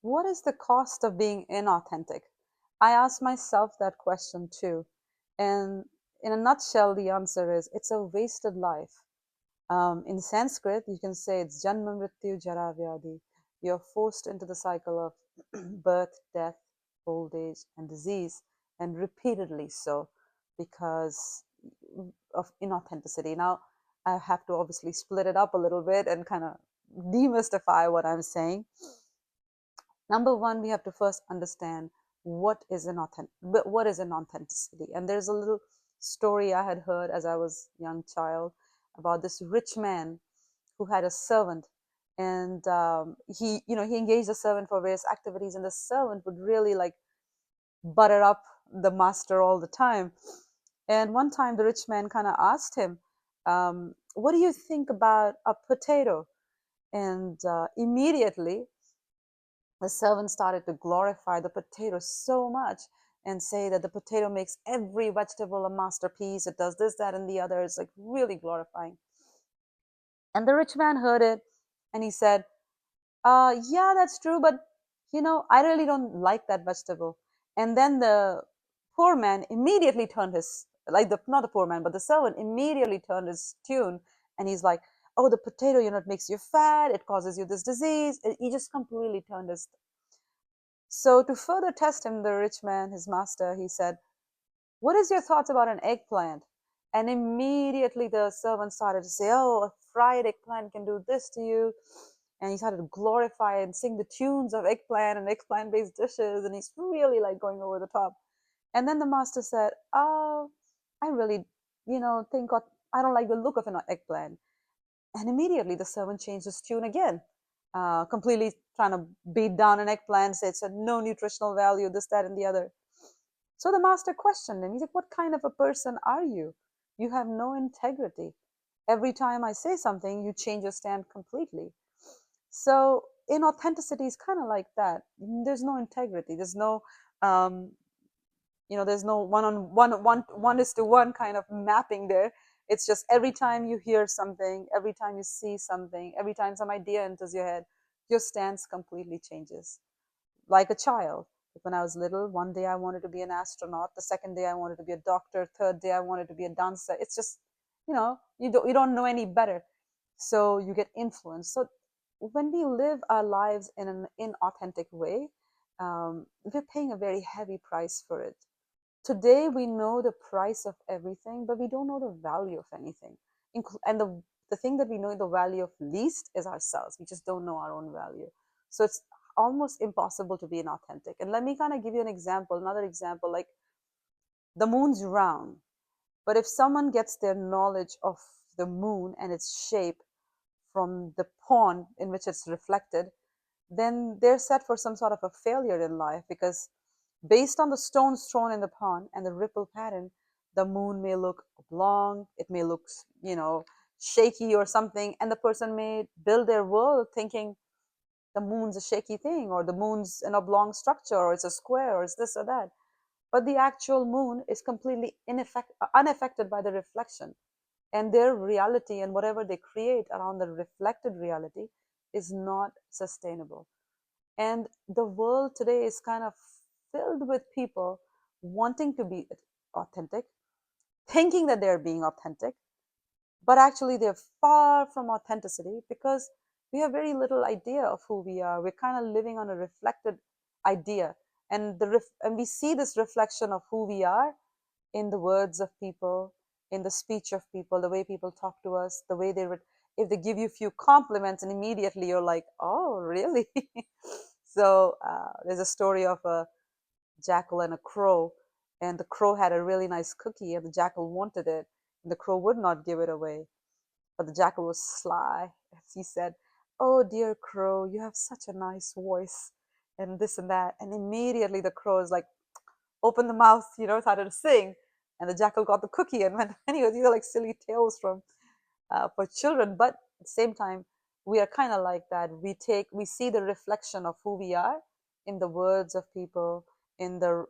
What is the cost of being inauthentic? I ask myself that question too. And in a nutshell, the answer is it's a wasted life. In Sanskrit, you can say it's Janma Mrityu Jara Vyadhi. You're forced into the cycle of birth, death, old age, and disease, and repeatedly so because of inauthenticity. Now, I have to obviously split it up a little bit and kind of demystify what I'm saying. Number one, we have to first understand what is an authenticity. And there's a little story I had heard as I was a young child about this rich man who had a servant, and he engaged the servant for various activities, and the servant would really like butter up the master all the time. And one time the rich man kind of asked him, what do you think about a potato? And immediately the servant started to glorify the potato so much and say that the potato makes every vegetable a masterpiece. It does this, that, and the other. It's like really glorifying. And the rich man heard it and he said, yeah, that's true, but I really don't like that vegetable. And then the poor man immediately turned his, like the, not the poor man, but the servant immediately turned his tune and he's like, oh, the potato, it makes you fat, it causes you this disease. He just completely turned his. So to further test him, the rich man, his master, he said, what is your thoughts about an eggplant? And immediately the servant started to say, oh, a fried eggplant can do this to you. And he started to glorify and sing the tunes of eggplant and eggplant based dishes. And he's really like going over the top. And then the master said, oh, I really, think I don't like the look of an eggplant. And immediately the servant changed his tune again, completely trying to beat down an eggplant, say it's a no nutritional value, this, that, and the other. So the master questioned him. He's like, what kind of a person are you? You have no integrity. Every time I say something, you change your stand completely. So inauthenticity is kind of like that. There's no integrity. Um, there's no one is to one kind of mapping there. It's just every time you hear something, every time you see something, every time some idea enters your head, your stance completely changes. Like a child, when I was little, one day I wanted to be an astronaut, the second day I wanted to be a doctor, third day I wanted to be a dancer. It's just, you don't know any better, so you get influenced. So when we live our lives in an inauthentic way, we're paying a very heavy price for it. Today we know the price of everything, but we don't know the value of anything. And the thing that we know the value of least is ourselves. We just don't know our own value. So it's almost impossible to be inauthentic. And let me kind of give you another example, like the moon's round. But if someone gets their knowledge of the moon and its shape from the pond in which it's reflected, then they're set for some sort of a failure in life, because based on the stones thrown in the pond and the ripple pattern, the moon may look oblong, it may look, shaky or something, and the person may build their world thinking the moon's a shaky thing, or the moon's an oblong structure, or it's a square, or it's this or that. But the actual moon is completely unaffected by the reflection, and their reality and whatever they create around the reflected reality is not sustainable. And the world today is kind of filled with people wanting to be authentic, thinking that they're being authentic, but actually they're far from authenticity because we have very little idea of who we are. We're kind of living on a reflected idea. And and we see this reflection of who we are in the words of people, in the speech of people, the way people talk to us, the way if they give you a few compliments and immediately you're like, oh, really? So there's a story of a jackal and a crow, and the crow had a really nice cookie, and the jackal wanted it, and the crow would not give it away. But the jackal was sly. He said, oh, dear crow, you have such a nice voice, and this and that. And immediately the crow is like, opened the mouth, started to sing. And the jackal got the cookie and went, anyways, these are like silly tales from for children. But at the same time, we are kind of like that. We see the reflection of who we are in the words of people, in the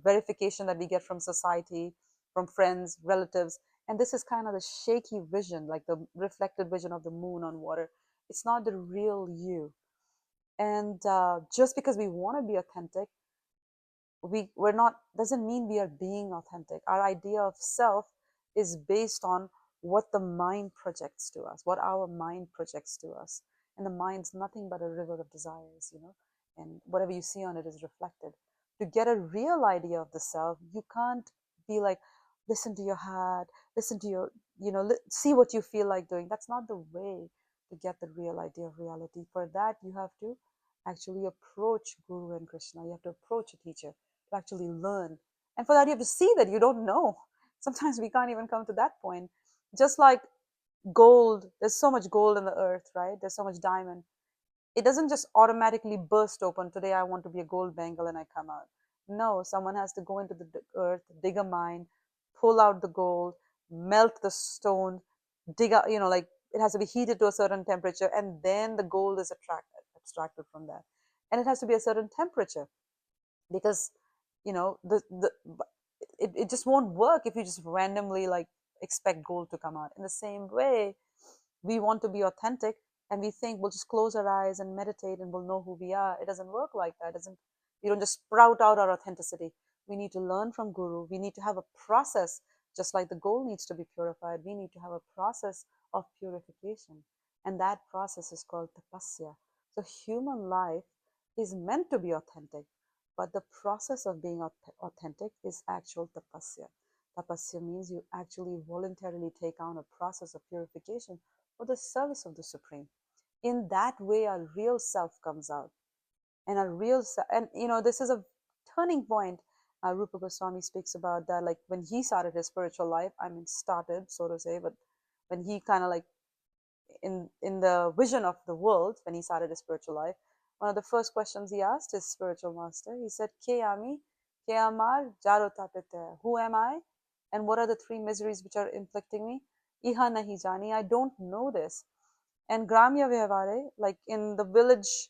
verification that we get from society, from friends, relatives. And this is kind of the shaky vision, like the reflected vision of the moon on water. It's not the real you. And just because we want to be authentic, we're not, doesn't mean we are being authentic. Our idea of self is based on what the mind projects to us, what our mind projects to us. And the mind's nothing but a river of desires, and whatever you see on it is reflected. To get a real idea of the self, you can't be like, listen to your heart, listen to your, see what you feel like doing. That's not the way to get the real idea of reality. For that, you have to actually approach Guru and Krishna. You have to approach a teacher to actually learn. And for that, you have to see that you don't know. Sometimes we can't even come to that point. Just like gold, there's so much gold in the earth, right? There's so much diamond. It doesn't just automatically burst open. Today, I want to be a gold bangle and I come out. No, someone has to go into the earth, dig a mine, pull out the gold, melt the stone, dig out, like it has to be heated to a certain temperature, and then the gold is extracted from that. And it has to be a certain temperature because the it just won't work if you just randomly like expect gold to come out. In the same way, we want to be authentic and we think we'll just close our eyes and meditate and we'll know who we are. It doesn't work like that. It doesn't, we don't just sprout out our authenticity. We need to learn from Guru. We need to have a process. Just like the gold needs to be purified, we need to have a process of purification, and that process is called tapasya. So human life is meant to be authentic, but the process of being authentic is actual tapasya. Tapasya means you actually voluntarily take on a process of purification for the service of the Supreme. In that way, our real self comes out. And our real self, and this is a turning point. Rupa Goswami speaks about that, like when he started his spiritual life, I mean, started, so to say, but when he kind of like in the vision of the world, when he started his spiritual life, one of the first questions he asked his spiritual master, he said, Ke ami, ke amar jarotapete, who am I? And what are the three miseries which are inflicting me? Iha nahi jani, I don't know this. And Gramya Vyavare, like in the village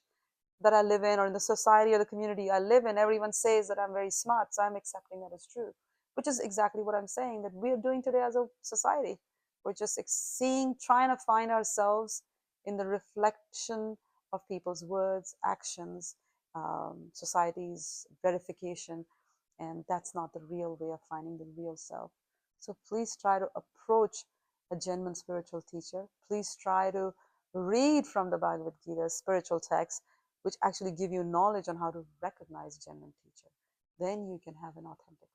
that I live in, or in the society or the community I live in, everyone says that I'm very smart, so I'm accepting that as true, which is exactly what I'm saying that we are doing today as a society. We're just seeing, trying to find ourselves in the reflection of people's words, actions, society's verification, and that's not the real way of finding the real self. So please try to approach a genuine spiritual teacher. Please try to read from the Bhagavad Gita, spiritual text, which actually give you knowledge on how to recognize a genuine teacher. Then you can have an authentic